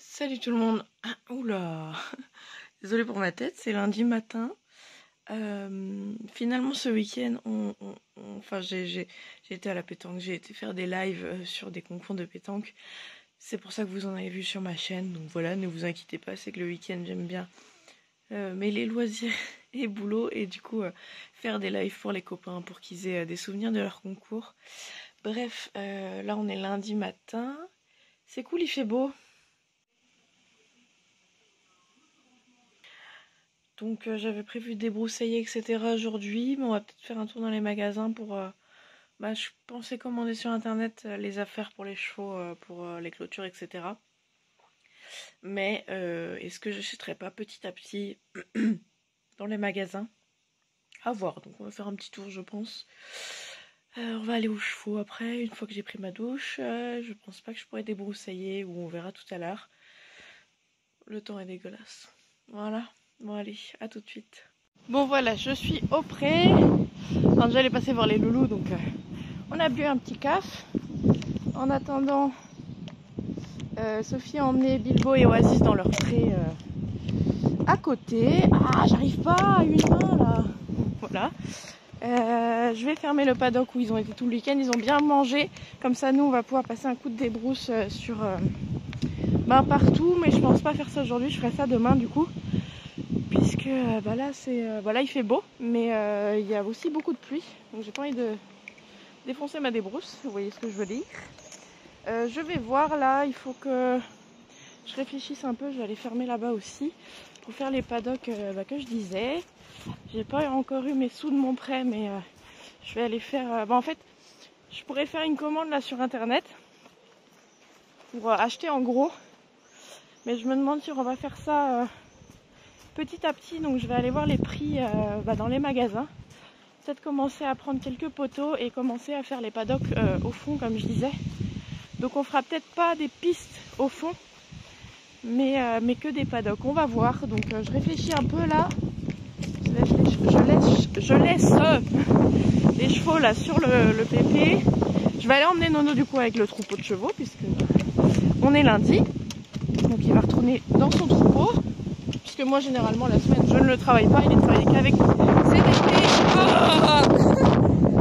Salut tout le monde. Ah, oula. Désolée pour ma tête, c'est lundi matin. Finalement ce week-end, enfin j'ai été à la pétanque, j'ai été faire des lives sur des concours de pétanque. C'est pour ça que vous en avez vu sur ma chaîne. Donc voilà, ne vous inquiétez pas, c'est que le week-end j'aime bien mêler loisirs et boulot et du coup faire des lives pour les copains pour qu'ils aient des souvenirs de leur concours. Bref, là on est lundi matin. C'est cool, il fait beau. Donc j'avais prévu de débroussailler, etc. aujourd'hui, mais on va peut-être faire un tour dans les magasins pour... je pensais commander sur internet les affaires pour les chevaux, pour les clôtures, etc. Mais est-ce que j'achèterai pas petit à petit dans les magasins? À voir, donc on va faire un petit tour je pense. On va aller aux chevaux après, une fois que j'ai pris ma douche. Je pense pas que je pourrais débroussailler, ou on verra tout à l'heure. Le temps est dégueulasse. Voilà, bon allez, à tout de suite. Bon voilà, je suis au pré. Enfin, j'allais passer voir les loulous, donc on a bu un petit caf. En attendant, Sophie a emmené Bilbo et Oasis dans leur pré à côté. Ah, j'arrive pas à une main là. Voilà. Je vais fermer le paddock où ils ont été tout le week-end. Ils ont bien mangé. Comme ça, nous, on va pouvoir passer un coup de débrousse sur partout. Mais je pense pas faire ça aujourd'hui. Je ferai ça demain du coup. Puisque là il fait beau, mais il y a aussi beaucoup de pluie, donc j'ai pas envie de défoncer ma débrousse, vous voyez ce que je veux dire. Je vais voir là, il faut que je réfléchisse un peu, je vais aller fermer là-bas aussi pour faire les paddocks que je disais. J'ai pas encore eu mes sous de mon prêt, mais je vais aller faire... en fait, je pourrais faire une commande là sur internet pour acheter en gros, mais je me demande si on va faire ça... petit à petit, donc je vais aller voir les prix dans les magasins. Peut-être commencer à prendre quelques poteaux et commencer à faire les paddocks au fond comme je disais. Donc on fera peut-être pas des pistes au fond, mais que des paddocks. On va voir. Donc je réfléchis un peu là. Je laisse les chevaux là sur le pépé. Je vais aller emmener Nono du coup avec le troupeau de chevaux puisque on est lundi. Donc il va retourner dans son troupeau. Puisque moi généralement la semaine je ne le travaille pas, il est travaillé qu'avec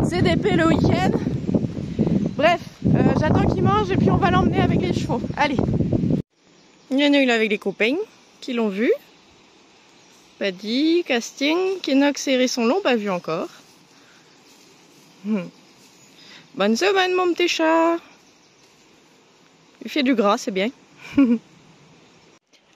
CDP le week-end. Bref, j'attends qu'il mange et puis on va l'emmener avec les chevaux. Allez. Nono il est avec les copains qui l'ont vu. Paddy, Casting, Kenox et Hérisson l'ont pas vu encore. Bonne semaine mon petit chat. Il fait du gras, c'est bien.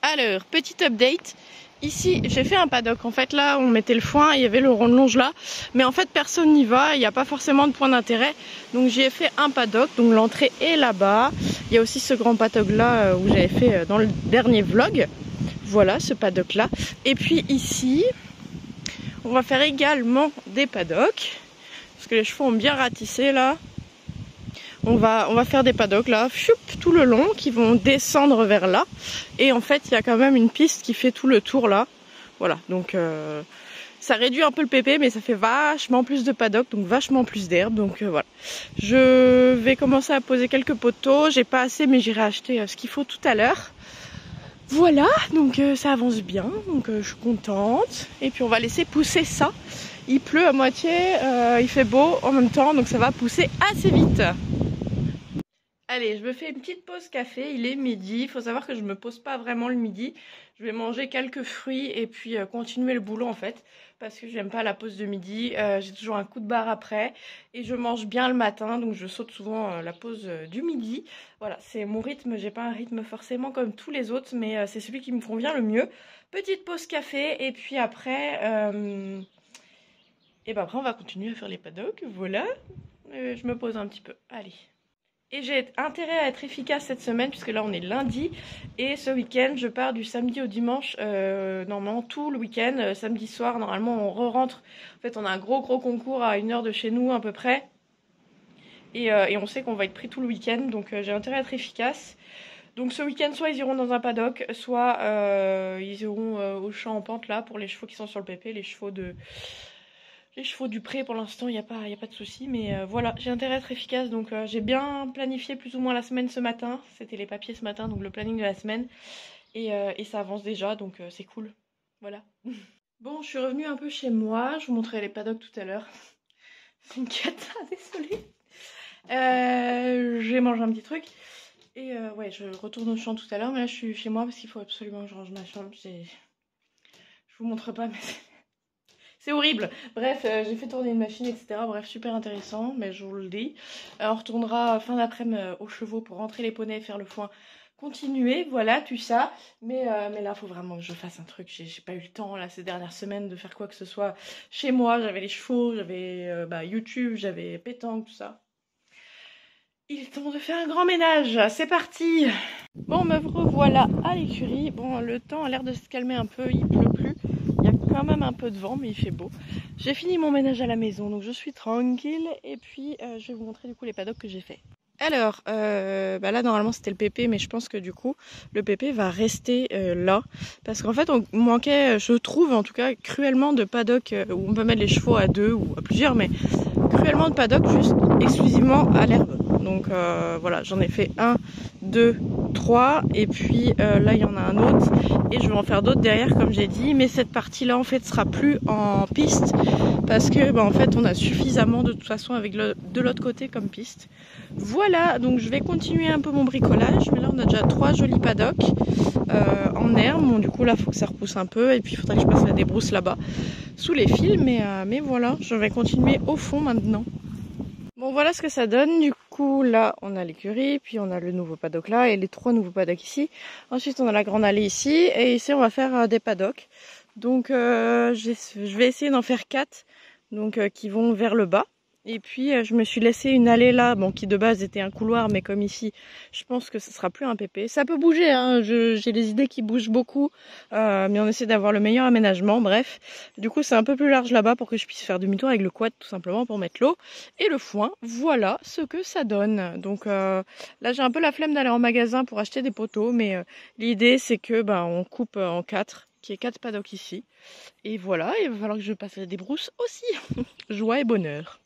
Alors, petit update. Ici, j'ai fait un paddock. En fait, là, on mettait le foin, il y avait le rond de longe là. Mais en fait, personne n'y va. Il n'y a pas forcément de point d'intérêt. Donc, j'y ai fait un paddock. Donc, l'entrée est là-bas. Il y a aussi ce grand paddock là où j'avais fait dans le dernier vlog. Voilà, ce paddock là. Et puis ici, on va faire également des paddocks. Parce que les chevaux ont bien ratissé là. On va faire des paddocks là, tout le long, qui vont descendre vers là. Et en fait, il y a quand même une piste qui fait tout le tour là. Voilà, donc ça réduit un peu le pépé, mais ça fait vachement plus de paddocks, donc vachement plus d'herbe. Donc voilà. Je vais commencer à poser quelques poteaux. J'ai pas assez, mais j'irai acheter ce qu'il faut tout à l'heure. Voilà, donc ça avance bien, donc je suis contente. Et puis on va laisser pousser ça. Il pleut à moitié, il fait beau en même temps, donc ça va pousser assez vite. Allez, je me fais une petite pause café, il est midi. Il faut savoir que je me pose pas vraiment le midi. Je vais manger quelques fruits et puis continuer le boulot en fait. Parce que j'aime pas la pause de midi. J'ai toujours un coup de barre après. Et je mange bien le matin, donc je saute souvent la pause du midi. Voilà, c'est mon rythme. J'ai pas un rythme forcément comme tous les autres, mais c'est celui qui me convient le mieux. Petite pause café et puis après... après on va continuer à faire les paddocks. Voilà, je me pose un petit peu. Allez. Et j'ai intérêt à être efficace cette semaine puisque là on est lundi et ce week-end je pars du samedi au dimanche, normalement tout le week-end, samedi soir normalement on re-rentre. En fait on a un gros concours à 1 heure de chez nous à peu près et on sait qu'on va être pris tout le week-end, donc j'ai intérêt à être efficace. Donc ce week-end soit ils iront dans un paddock, soit ils iront au champ en pente là pour les chevaux qui sont sur le pépé, les chevaux de les chevaux du pré pour l'instant, il n'y a pas de souci. Mais voilà, j'ai intérêt à être efficace. Donc j'ai bien planifié plus ou moins la semaine ce matin. C'était les papiers ce matin, donc le planning de la semaine. Et ça avance déjà, donc c'est cool. Voilà. Bon, je suis revenue un peu chez moi. Je vous montrerai les paddocks tout à l'heure. C'est une cata, désolée. J'ai mangé un petit truc. Et ouais, je retourne au champ tout à l'heure. Mais là, je suis chez moi parce qu'il faut absolument que je range ma chambre. Je vous montre pas, mais c'est horrible. Bref, j'ai fait tourner une machine, etc. Bref, super intéressant, mais je vous le dis. On retournera fin d'après-midi aux chevaux pour rentrer les poneys et faire le foin. Continuer, voilà, tout ça. Mais là, il faut vraiment que je fasse un truc. J'ai pas eu le temps, là, ces dernières semaines, de faire quoi que ce soit chez moi. J'avais les chevaux, j'avais YouTube, j'avais pétanque, tout ça. Il est temps de faire un grand ménage. C'est parti! Bon, me revoilà à l'écurie. Bon, le temps a l'air de se calmer un peu, il pleut plus. Il y a quand même un peu de vent, mais il fait beau. J'ai fini mon ménage à la maison, donc je suis tranquille. Et puis, je vais vous montrer du coup les paddocks que j'ai fait. Alors, là normalement c'était le pépé, mais je pense que du coup le pépé va rester là. Parce qu'en fait on manquait, je trouve en tout cas, cruellement de paddocks où on peut mettre les chevaux à 2 ou à plusieurs, mais cruellement de paddocks juste exclusivement à l'herbe. Donc voilà, j'en ai fait 1, 2, 3 et puis là il y en a un autre et je vais en faire d'autres derrière comme j'ai dit, mais cette partie là en fait sera plus en piste parce que en fait on a suffisamment de toute façon avec de l'autre côté comme piste. Voilà, donc je vais continuer un peu mon bricolage, mais là on a déjà 3 jolis paddocks en herbe. Bon, du coup là il faut que ça repousse un peu et puis il faudrait que je passe la débrousse là-bas sous les fils, mais voilà, je vais continuer au fond maintenant. Bon, voilà ce que ça donne. Du coup là on a l'écurie, puis on a le nouveau paddock là et les 3 nouveaux paddocks ici. Ensuite on a la grande allée ici et ici on va faire des paddocks. Donc je vais essayer d'en faire 4 donc, qui vont vers le bas. Et puis je me suis laissé une allée là, bon, qui de base était un couloir, mais comme ici, je pense que ce sera plus un pépé. Ça peut bouger, hein, j'ai les idées qui bougent beaucoup, mais on essaie d'avoir le meilleur aménagement, bref. Du coup c'est un peu plus large là-bas pour que je puisse faire demi-tour avec le quad tout simplement pour mettre l'eau et le foin. Voilà ce que ça donne. Donc là j'ai un peu la flemme d'aller en magasin pour acheter des poteaux, mais l'idée c'est que on coupe en 4, qu'il y ait 4 paddocks ici. Et voilà, il va falloir que je passe des brousses aussi. Joie et bonheur.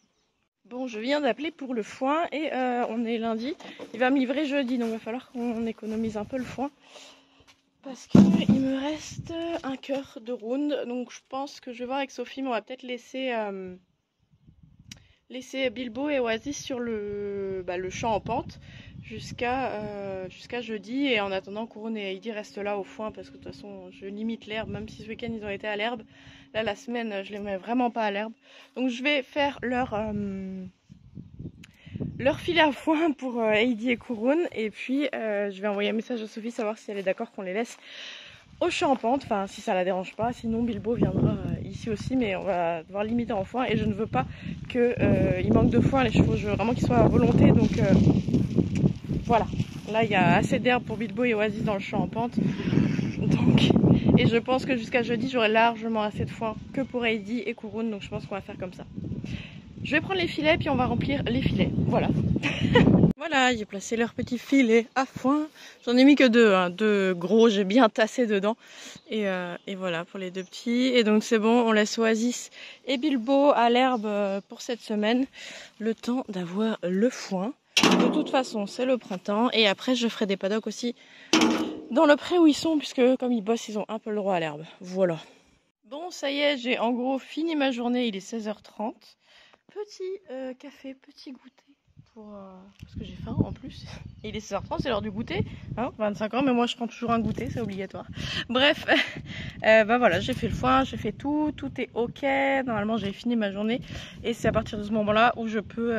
Bon, je viens d'appeler pour le foin et on est lundi. Il va me livrer jeudi, donc il va falloir qu'on économise un peu le foin. Parce qu'il me reste un quart de round. Donc je pense que je vais voir avec Sophie, mais on va peut-être laisser Bilbo et Oasis sur le champ en pente jusqu'à jeudi. Et en attendant, Couronne et Heidi restent là au foin parce que de toute façon, je limite l'herbe. Même si ce week-end, ils ont été à l'herbe. Là, la semaine, je les mets vraiment pas à l'herbe. Donc je vais faire leur filet à foin pour Heidi et Couronne. Et puis, je vais envoyer un message à Sophie, savoir si elle est d'accord qu'on les laisse au champ en pente. Enfin, si ça la dérange pas. Sinon, Bilbo viendra ici aussi. Mais on va devoir limiter en foin. Et je ne veux pas qu'il manque de foin. Les chevaux, je veux vraiment qu'ils soient à volonté. Donc, voilà. Là, il y a assez d'herbe pour Bilbo et Oasis dans le champ en pente. Donc, et je pense que jusqu'à jeudi, j'aurai largement assez de foin que pour Heidi et Couronne. Donc, je pense qu'on va faire comme ça. Je vais prendre les filets, puis on va remplir les filets. Voilà. Voilà, j'ai placé leurs petits filets à foin. J'en ai mis que 2, hein, 2 gros, j'ai bien tassé dedans. Et voilà pour les 2 petits. Et donc c'est bon, on laisse Oasis et Bilbo à l'herbe pour cette semaine. Le temps d'avoir le foin. De toute façon, c'est le printemps. Et après, je ferai des paddocks aussi dans le pré où ils sont, puisque comme ils bossent, ils ont un peu le droit à l'herbe. Voilà. Bon, ça y est, j'ai en gros fini ma journée. Il est 16h30. Petit café, petit goûter. Parce que j'ai faim en plus. Il est 16h30, c'est l'heure du goûter. Hein, 25 ans, mais moi je prends toujours un goûter, c'est obligatoire. Bref, voilà, j'ai fait le foin, j'ai fait tout est ok. Normalement j'ai fini ma journée. Et c'est à partir de ce moment-là où je peux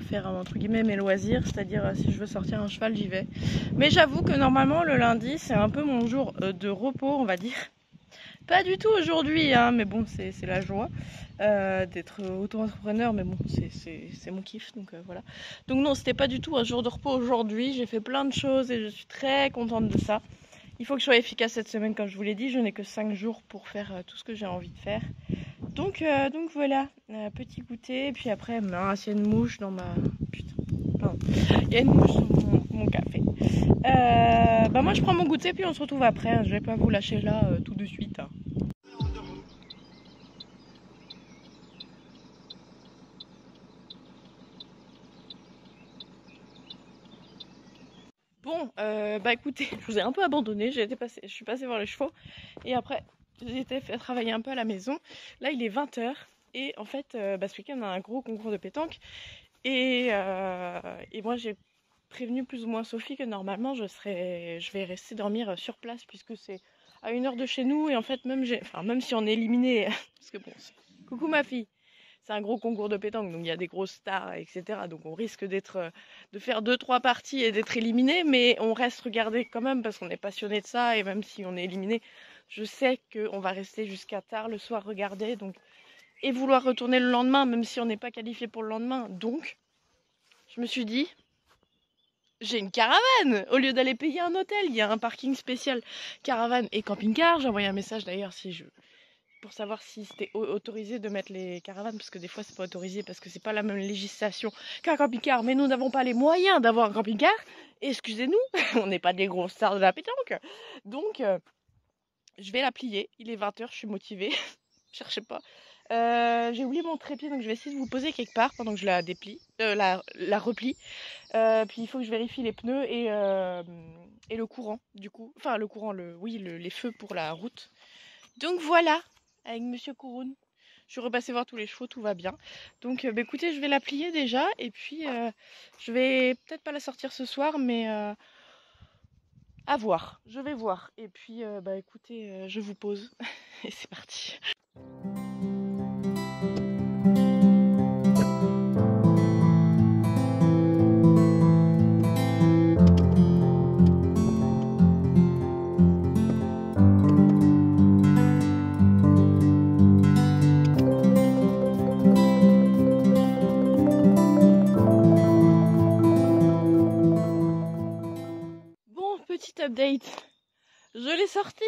faire entre guillemets mes loisirs. C'est-à-dire si je veux sortir un cheval, j'y vais. Mais j'avoue que normalement le lundi, c'est un peu mon jour de repos, on va dire. Pas du tout aujourd'hui, hein, mais bon, c'est la joie d'être auto-entrepreneur, mais bon, c'est mon kiff, donc voilà. Donc non, c'était pas du tout un jour de repos aujourd'hui, j'ai fait plein de choses et je suis très contente de ça. Il faut que je sois efficace cette semaine, comme je vous l'ai dit, je n'ai que 5 jours pour faire tout ce que j'ai envie de faire. Donc voilà, petit goûter, et puis après, mince, il y a une mouche dans ma... Putain, pardon. Il y a une mouche dans mon café. Moi je prends mon goûter puis on se retrouve après, hein. Je vais pas vous lâcher là tout de suite, hein. Bah écoutez, je vous ai un peu abandonné, je suis passée voir les chevaux et après j'ai été fait travailler un peu à la maison. Là il est 20h et en fait ce week-end on a un gros concours de pétanque et moi j'ai prévenu plus ou moins Sophie que normalement je vais rester dormir sur place puisque c'est à 1 heure de chez nous et en fait même si on est éliminé, parce que bon, coucou ma fille. C'est un gros concours de pétanque, donc il y a des grosses stars, etc. Donc on risque de faire 2-3 parties et d'être éliminé, mais on reste regardé quand même parce qu'on est passionné de ça et même si on est éliminé, je sais qu'on va rester jusqu'à tard le soir regarder, donc et vouloir retourner le lendemain, même si on n'est pas qualifié pour le lendemain. Donc, je me suis dit, j'ai une caravane. Au lieu d'aller payer un hôtel, il y a un parking spécial caravane et camping-car. J'ai envoyé un message d'ailleurs pour savoir si c'était autorisé de mettre les caravanes, parce que des fois c'est pas autorisé, parce que c'est pas la même législation qu'un camping-car, mais nous n'avons pas les moyens d'avoir un camping-car, excusez-nous, on n'est pas des grosses stars de la pétanque, donc je vais la plier, il est 20h, je suis motivée, cherchez pas, j'ai oublié mon trépied, donc je vais essayer de vous poser quelque part pendant que je la déplie, la replie, puis il faut que je vérifie les pneus et le courant, du coup, enfin le courant, les feux pour la route, donc voilà, avec Monsieur Kouroun. Je suis repassée voir tous les chevaux, tout va bien. Donc écoutez, je vais la plier déjà et puis je vais peut-être pas la sortir ce soir, mais à voir. Je vais voir. Et puis écoutez, je vous pose et c'est parti. Petit update, je l'ai sortie.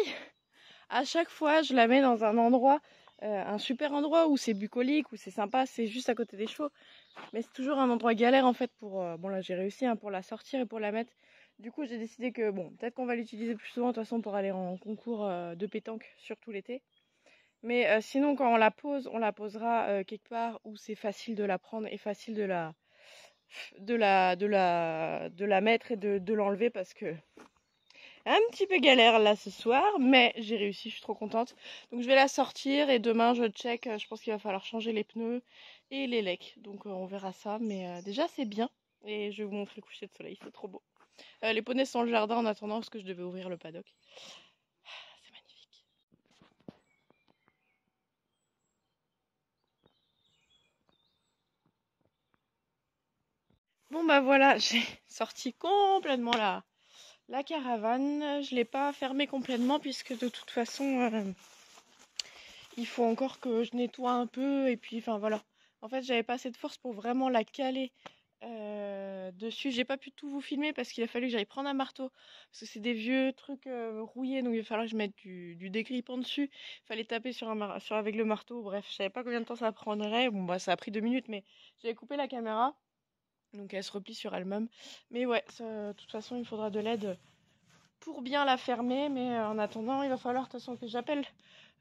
À chaque fois, je la mets dans un endroit, un super endroit où c'est bucolique, où c'est sympa, c'est juste à côté des chevaux. Mais c'est toujours un endroit galère en fait pour... bon là j'ai réussi pour la sortir et pour la mettre. Du coup j'ai décidé que bon, peut-être qu'on va l'utiliser plus souvent de toute façon pour aller en concours de pétanque, surtout l'été. Mais sinon quand on la posera quelque part où c'est facile de la prendre et facile de la mettre et de l'enlever parce que un petit peu galère là ce soir, mais j'ai réussi, je suis trop contente. Donc je vais la sortir et demain je check, je pense qu'il va falloir changer les pneus et les lecs. Donc on verra ça, mais déjà c'est bien. Et je vais vous montrer le coucher de soleil, c'est trop beau. Les poneys sont dans le jardin en attendant parce que je devais ouvrir le paddock. C'est magnifique. Bon bah voilà, j'ai sorti complètement la caravane. Je ne l'ai pas fermée complètement puisque de toute façon il faut encore que je nettoie un peu et puis enfin voilà. En fait j'avais pas assez de force pour vraiment la caler dessus. J'ai pas pu tout vous filmer parce qu'il a fallu que j'aille prendre un marteau parce que c'est des vieux trucs rouillés, donc il va falloir que je mette du dégrippant dessus. Il fallait taper avec le marteau. Bref, je savais pas combien de temps ça prendrait. Bon bah ça a pris 2 minutes, mais j'avais coupé la caméra donc elle se replie sur elle-même. Mais ouais, de toute façon il faudra de l'aide pour bien la fermer, mais en attendant il va falloir de toute façon que j'appelle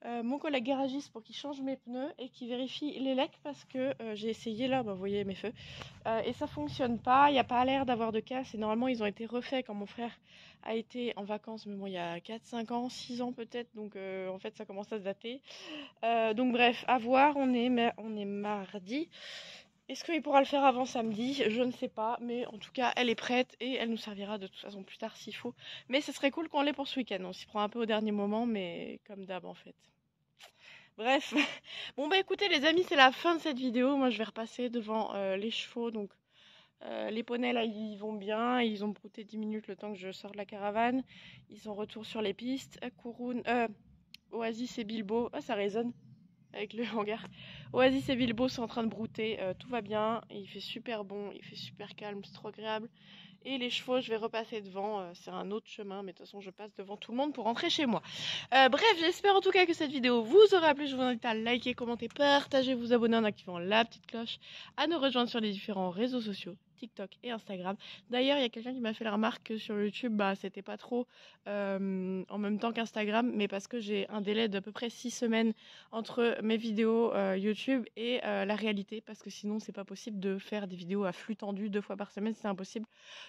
mon collègue garagiste pour qu'il change mes pneus et qu'il vérifie les lecs parce que j'ai essayé là, vous voyez mes feux, et ça fonctionne pas, il n'y a pas l'air d'avoir de casse et normalement ils ont été refaits quand mon frère a été en vacances, mais bon il y a 4-5 ans, 6 ans peut-être, donc en fait ça commence à se dater. Donc bref, à voir, on est mardi. Est-ce qu'il pourra le faire avant samedi? Je ne sais pas, mais en tout cas elle est prête et elle nous servira de toute façon plus tard s'il faut. Mais ce serait cool qu'on l'ait pour ce week-end, on s'y prend un peu au dernier moment, mais comme d'hab en fait. Bref, bon bah écoutez les amis, c'est la fin de cette vidéo. Moi je vais repasser devant les chevaux, donc les poneys là ils vont bien, ils ont brouté 10 minutes le temps que je sors de la caravane. Ils sont retour sur les pistes. Kouroun, Oasis et Bilbo, ça résonne avec le hangar. Oasis et Bilbo sont en train de brouter, tout va bien, il fait super bon, il fait super calme, c'est trop agréable. Et les chevaux, je vais repasser devant, c'est un autre chemin, mais de toute façon je passe devant tout le monde pour rentrer chez moi. Bref, j'espère en tout cas que cette vidéo vous aura plu, je vous invite à liker, commenter, partager, vous abonner en activant la petite cloche, à nous rejoindre sur les différents réseaux sociaux. TikTok et Instagram. D'ailleurs, il y a quelqu'un qui m'a fait la remarque que sur YouTube, c'était pas trop en même temps qu'Instagram, mais parce que j'ai un délai d'à peu près 6 semaines entre mes vidéos YouTube et la réalité, parce que sinon c'est pas possible de faire des vidéos à flux tendu 2 fois par semaine, c'est impossible.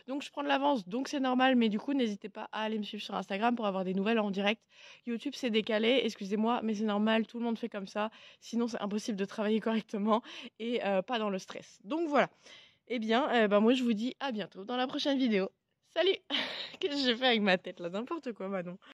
Donc je prends de l'avance, donc c'est normal, mais du coup n'hésitez pas à aller me suivre sur Instagram pour avoir des nouvelles en direct. YouTube c'est décalé, excusez-moi, mais c'est normal, tout le monde fait comme ça, sinon c'est impossible de travailler correctement et pas dans le stress. Donc voilà. Eh bien, moi je vous dis à bientôt dans la prochaine vidéo. Salut! Qu'est-ce que j'ai fait avec ma tête là? N'importe quoi, Manon.